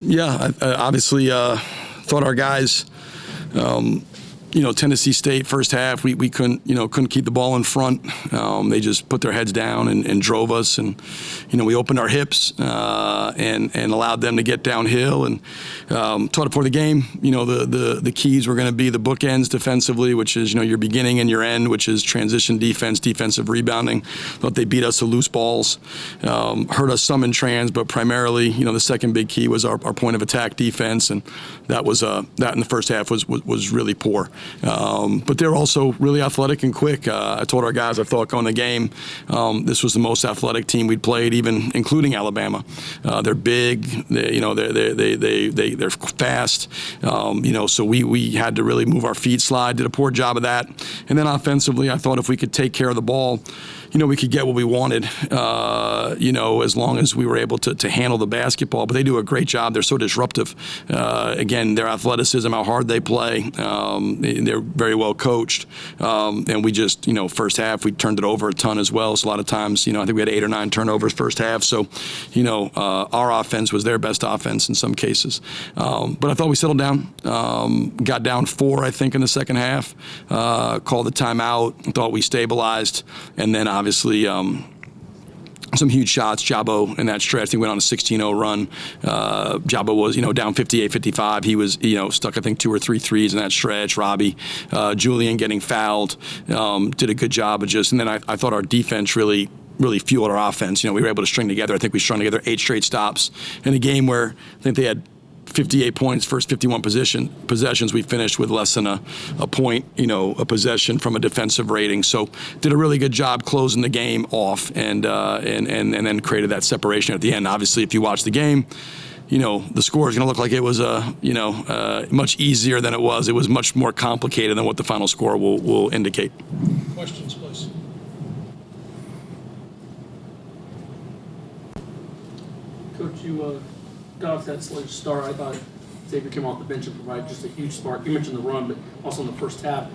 Yeah, I obviously thought our guys, Tennessee State first half, we couldn't keep the ball in front. They just put their heads down and drove us, and we opened our hips and allowed them to get downhill. And taught it for the game. The keys were going to be the bookends defensively, which is your beginning and your end, which is transition defense, defensive rebounding. Thought they beat us to loose balls, hurt us some in trans, but primarily the second big key was our point of attack defense, and that was that in the first half was really poor. But they're also really athletic and quick. I told our guys, I thought going the game, this was the most athletic team we'd played, even including Alabama. They're big. They're fast. So we had to really move our feet, slide. Did a poor job of that. And then offensively, I thought if we could take care of the ball, we could get what we wanted, as long as we were able to handle the basketball. But they do a great job. They're so disruptive. Again, their athleticism, how hard they play. They're very well coached. And we just, first half, we turned it over a ton as well. So a lot of times, I think we had 8 or 9 turnovers first half. So, our offense was their best offense in some cases. But I thought we settled down. Got down 4, I think, in the second half. Called the timeout. Thought we stabilized. And then obviously, some huge shots. Jabo in that stretch, he went on a 16-0 run. Jabo was, down 58-55. He was, stuck, I think, 2 or 3 threes in that stretch. Robbie, Julian getting fouled, did a good job of just, and then I thought our defense really fueled our offense. We were able to string together. I think we strung together 8 straight stops in a game where I think they had 58 points, first 51 possessions. We finished with less than a point, a possession from a defensive rating. So did a really good job closing the game off and then created that separation at the end. Obviously, if you watch the game, the score is going to look like it was much easier than it was. It was much more complicated than what the final score will indicate. Questions, please. Coach, you got off that slow start. I thought Xavier came off the bench and provided just a huge spark. You mentioned the run, but also in the first half.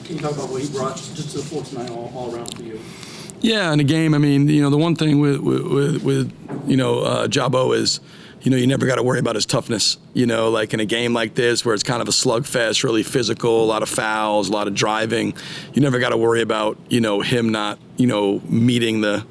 Can you talk about what he brought just to the floor tonight all around for you? Yeah, in a game, the one thing with Jabo is, you never got to worry about his toughness. Like in a game like this where it's kind of a slugfest, really physical, a lot of fouls, a lot of driving. You never got to worry about, him not, meeting the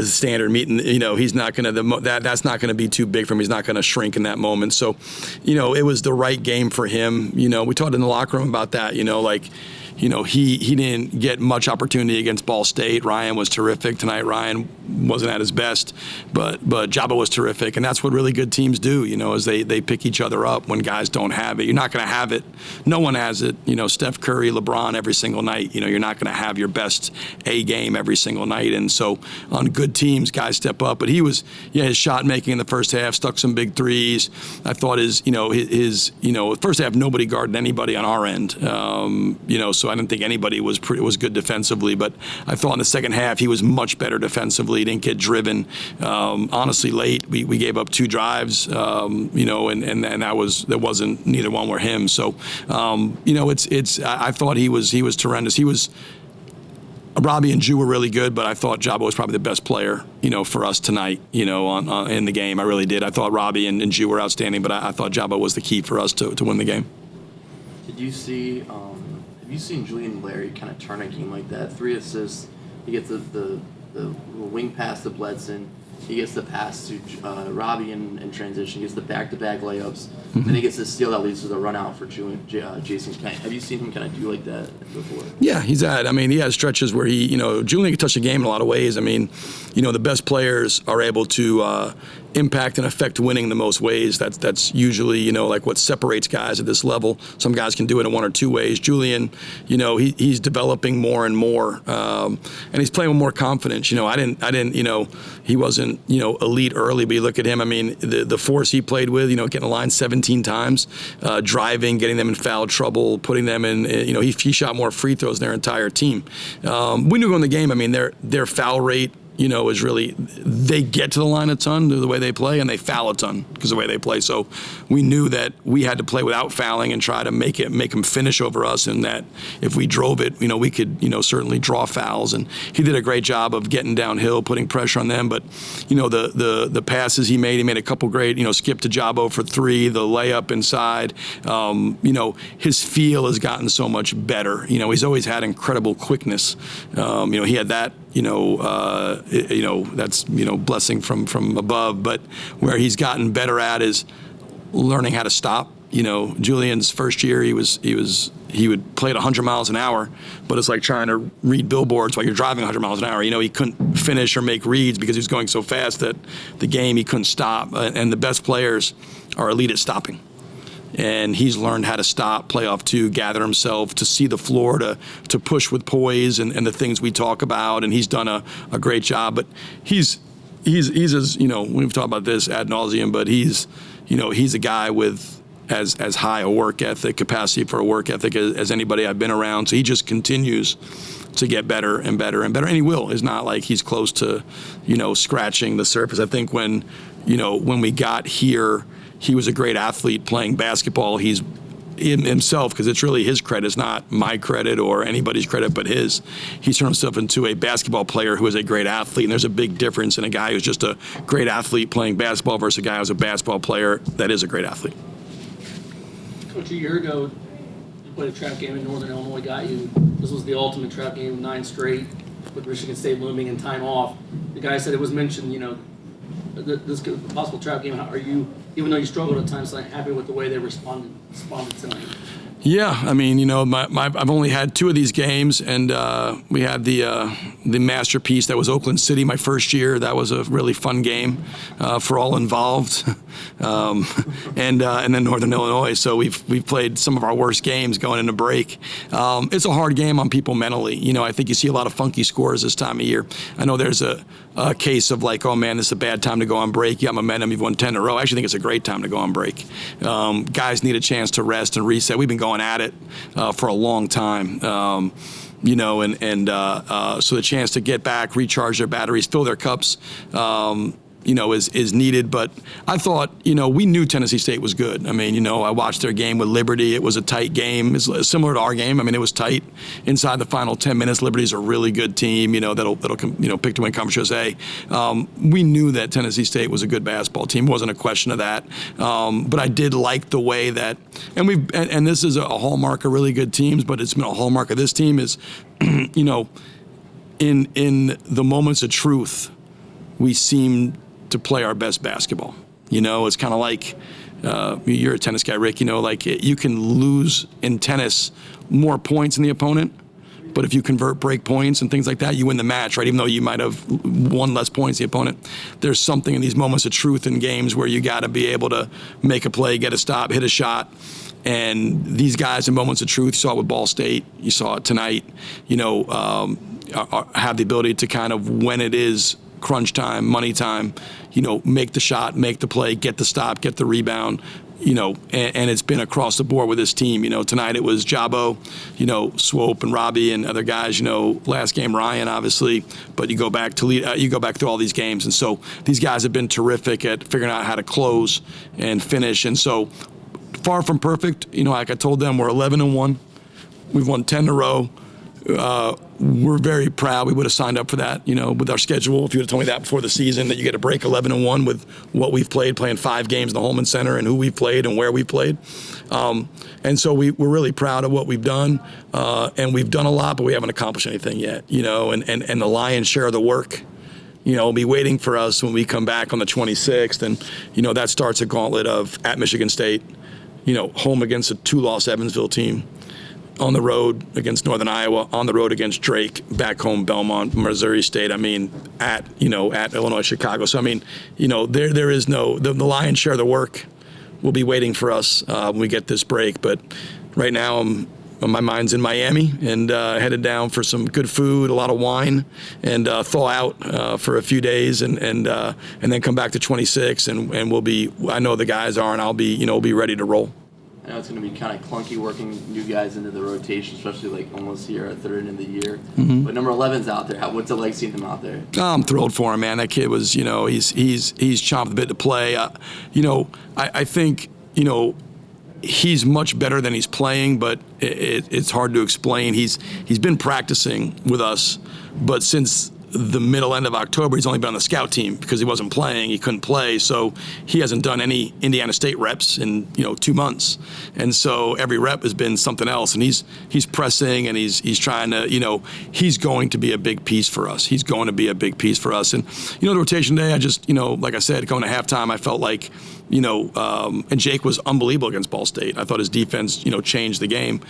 standard, meeting, he's not going to, that's not going to be too big for him. He's not going to shrink in that moment. So, it was the right game for him. We talked in the locker room about that, he didn't get much opportunity against Ball State. Ryan was terrific tonight. Ryan wasn't at his best, but Jabo was terrific, and that's what really good teams do. Is they pick each other up when guys don't have it. You're not going to have it. No one has it. Steph Curry, LeBron every single night. You're not going to have your best A game every single night, and so on good teams, guys step up. But he was, his shot making in the first half, stuck some big threes. I thought his first half nobody guarded anybody on our end. So I didn't think anybody was good defensively, but I thought in the second half he was much better defensively. He didn't get driven. Honestly, late we gave up 2 drives, and that wasn't, neither one were him. So I thought he was tremendous. Robbie and Jew were really good, but I thought Jabo was probably the best player, for us tonight, in the game. I really did. I thought Robbie and Jew were outstanding, but I thought Jabo was the key for us to win the game. Did you see? Have you seen Julian Larry kind of turn a game like that? 3 assists. He gets the wing pass to Bledson. He gets the pass to Robbie in transition. He gets the back-to-back layups. Mm-hmm. Then he gets the steal that leads to the run out for Jason Kent. Have you seen him kind of do like that before? Yeah, he has stretches where Julian can touch the game in a lot of ways. The best players are able to impact and affect winning the most ways. That's usually, like what separates guys at this level. Some guys can do it in 1 or 2 ways. Julian, he's developing more and more, and he's playing with more confidence. He wasn't, elite early, but you look at him, the force he played with, getting the line 17 times, driving, getting them in foul trouble, putting them in, he shot more free throws than their entire team. We knew going the game, their foul rate, is really, they get to the line a ton the way they play, and they foul a ton because of the way they play. So we knew that we had to play without fouling and try to make them finish over us, and that if we drove it, we could, certainly draw fouls. And he did a great job of getting downhill, putting pressure on them. But, the passes he made a couple great, skip to Jabo for 3, the layup inside. His feel has gotten so much better. He's always had incredible quickness. He had that, that's, blessing from above. But where he's gotten better at is learning how to stop. Julian's first year, he would play at 100 miles an hour, but it's like trying to read billboards while you're driving 100 miles an hour. He couldn't finish or make reads because he was going so fast that the game he couldn't stop. And the best players are elite at stopping. And he's learned how to stop, play off 2, gather himself, to see the floor, to push with poise and the things we talk about. And he's done a great job. But he's as, we've talked about this ad nauseum, but he's a guy with as high a work ethic, capacity for a work ethic as anybody I've been around. So he just continues to get better and better and better. And he will. It's not like he's close to, scratching the surface. I think when we got here, he was a great athlete playing basketball. He's in himself, because it's really his credit. It's not my credit or anybody's credit but his. He's turned himself into a basketball player who is a great athlete. And there's a big difference in a guy who's just a great athlete playing basketball versus a guy who's a basketball player that is a great athlete. Coach, a year ago, you played a trap game in Northern Illinois, got you. This was the ultimate trap game, 9 straight, with Michigan State looming and time off. The guy said it was mentioned, this possible trap game. Are you, even though you struggled at times, happy with the way they responded tonight? Yeah, I've only had 2 of these games, and we had the masterpiece that was Oakland City my first year. That was a really fun game for all involved, and then Northern Illinois. So we've played some of our worst games going into break. It's a hard game on people mentally. I think you see a lot of funky scores this time of year. I know there's a case of like, oh man, this is a bad time to go on break. You got momentum, you've won 10 in a row. I actually think it's a great time to go on break. Guys need a chance to rest and reset. We've been going at it for a long time. So the chance to get back, recharge their batteries, fill their cups, is needed. But I thought, we knew Tennessee State was good. I watched their game with Liberty. It was a tight game. It's similar to our game. It was tight inside the final 10 minutes. Liberty's a really good team, that'll pick to win Conference USA. We knew that Tennessee State was a good basketball team. It wasn't a question of that. But I did like the way that, and this is a hallmark of really good teams, but it's been a hallmark of this team is, in the moments of truth, we seem to play our best basketball. It's kind of like, you're a tennis guy, Rick, you can lose in tennis more points than the opponent, but if you convert break points and things like that, you win the match, right? Even though you might have won less points than the opponent. There's something in these moments of truth in games where you got to be able to make a play, get a stop, hit a shot. And these guys in moments of truth, you saw it with Ball State, you saw it tonight, have the ability to kind of, when it is crunch time, money time, make the shot, make the play, get the stop, get the rebound, and it's been across the board with this team. Tonight it was Jabo, Swope and Robbie and other guys, last game Ryan, obviously, but you go back through all these games. And so these guys have been terrific at figuring out how to close and finish. And so far from perfect, like I told them, we're 11-1. We've won 10 in a row. We're very proud. We would have signed up for that, with our schedule. If you would have told me that before the season, that you get to break 11-1 with what we've played, playing 5 games in the Holman Center and who we've played and where we've played. And so we're really proud of what we've done. And we've done a lot, but we haven't accomplished anything yet, and the lion's share of the work, will be waiting for us when we come back on the 26th. And, that starts a gauntlet of at Michigan State, home against a 2-loss Evansville team, on the road against Northern Iowa, on the road against Drake, back home Belmont, Missouri State. At Illinois, Chicago. So there is the lion's share of the work will be waiting for us when we get this break. But right now my mind's in Miami and headed down for some good food, a lot of wine, and thaw out for a few days, and then come back to 26, and we'll be. I know the guys are, and I'll be be ready to roll. I know it's going to be kind of clunky working new guys into the rotation, especially like almost here at third in the year. But number 11's out there. What's it like seeing him out there? I'm thrilled for him, man. That kid was, he's chomped the bit to play. I think, he's much better than he's playing, but it's hard to explain. He's been practicing with us, but since the middle end of October, he's only been on the scout team because he wasn't playing. He couldn't play, so he hasn't done any Indiana State reps in 2 months, and so every rep has been something else. And he's pressing and he's trying to he's going to be a big piece for us. He's going to be a big piece for us. And the rotation day, I just like I said, going to halftime, I felt like and Jake was unbelievable against Ball State. I thought his defense changed the game.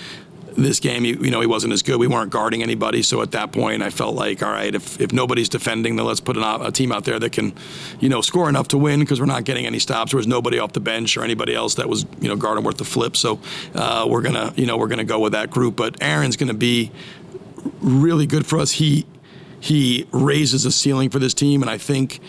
This game, he wasn't as good. We weren't guarding anybody, so at that point, I felt like, all right, if nobody's defending, then let's put a team out there that can, score enough to win because we're not getting any stops. There was nobody off the bench or anybody else that was, guarding worth the flip. So we're gonna go with that group. But Aaron's gonna be really good for us. He raises the ceiling for this team, and I think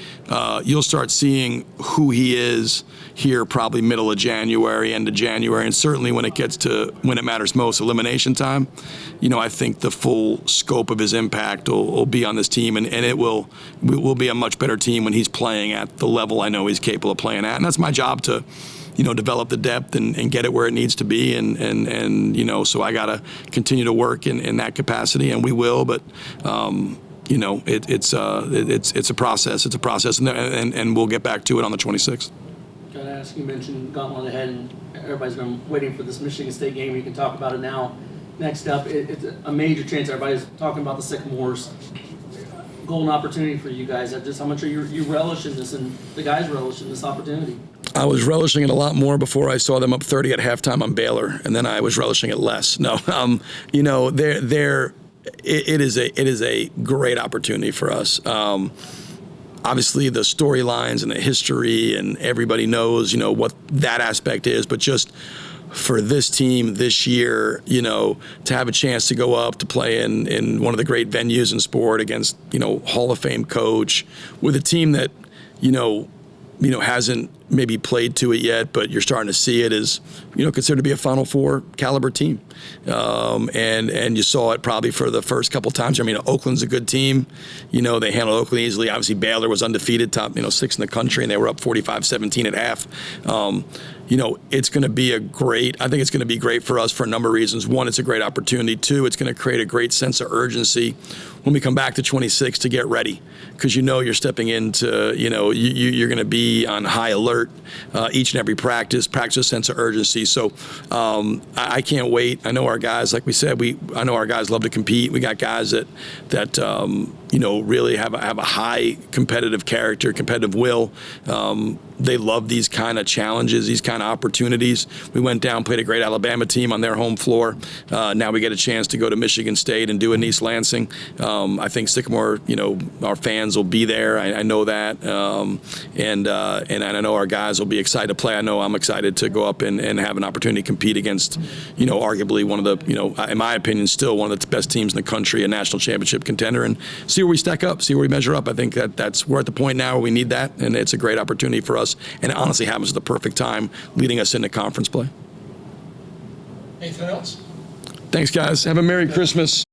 you'll start seeing who he is here probably middle of January, end of January, and certainly when it gets to when it matters most, elimination time. I think the full scope of his impact will be on this team, and we'll be a much better team when he's playing at the level I know he's capable of playing at, and that's my job to develop the depth and get it where it needs to be, and so I got to continue to work in that capacity, and we will, but. It's a process. It's a process, and we'll get back to it on the 26th. Got to ask, you mentioned gauntlet ahead, and everybody's been waiting for this Michigan State game. You can talk about it now. Next up, it's a major chance. Everybody's talking about the Sycamores. Golden opportunity for you guys. Just how much are you relishing this, and the guys relishing this opportunity? I was relishing it a lot more before I saw them up 30 at halftime on Baylor, and then I was relishing it less. No, It is a great opportunity for us. Obviously, the storylines and the history, and everybody knows, what that aspect is. But just for this team this year, to have a chance to go up to play in one of the great venues in sport against, Hall of Fame coach with a team that, hasn't maybe played to it yet, but you're starting to see it as, considered to be a Final Four caliber team. And you saw it probably for the first couple times. Oakland's a good team. They handled Oakland easily. Obviously, Baylor was undefeated, top, 6 in the country, and they were up 45-17 at half. It's going to be I think it's going to be great for us for a number of reasons. One, it's a great opportunity. Two, it's going to create a great sense of urgency when we come back to 26 to get ready, because you're stepping into, you're going to be on high alert each and every practice a sense of urgency. So I can't wait. I know our guys, like we said, I know our guys love to compete. We got guys that really have a high competitive character, competitive will. They love these kind of challenges, these kind of opportunities. We went down, played a great Alabama team on their home floor. Now we get a chance to go to Michigan State and do it in East Lansing. I think Sycamore, our fans will be there. I know that, and I know our guys will be excited to play. I know I'm excited to go up and have an opportunity to compete against, arguably one of the, in my opinion, still one of the best teams in the country, a national championship contender, and see where we stack up, see where we measure up. I think we're at the point now where we need that, and it's a great opportunity for us. And it honestly happens at the perfect time, leading us into conference play. Anything else? Thanks, guys. Have a Merry Christmas.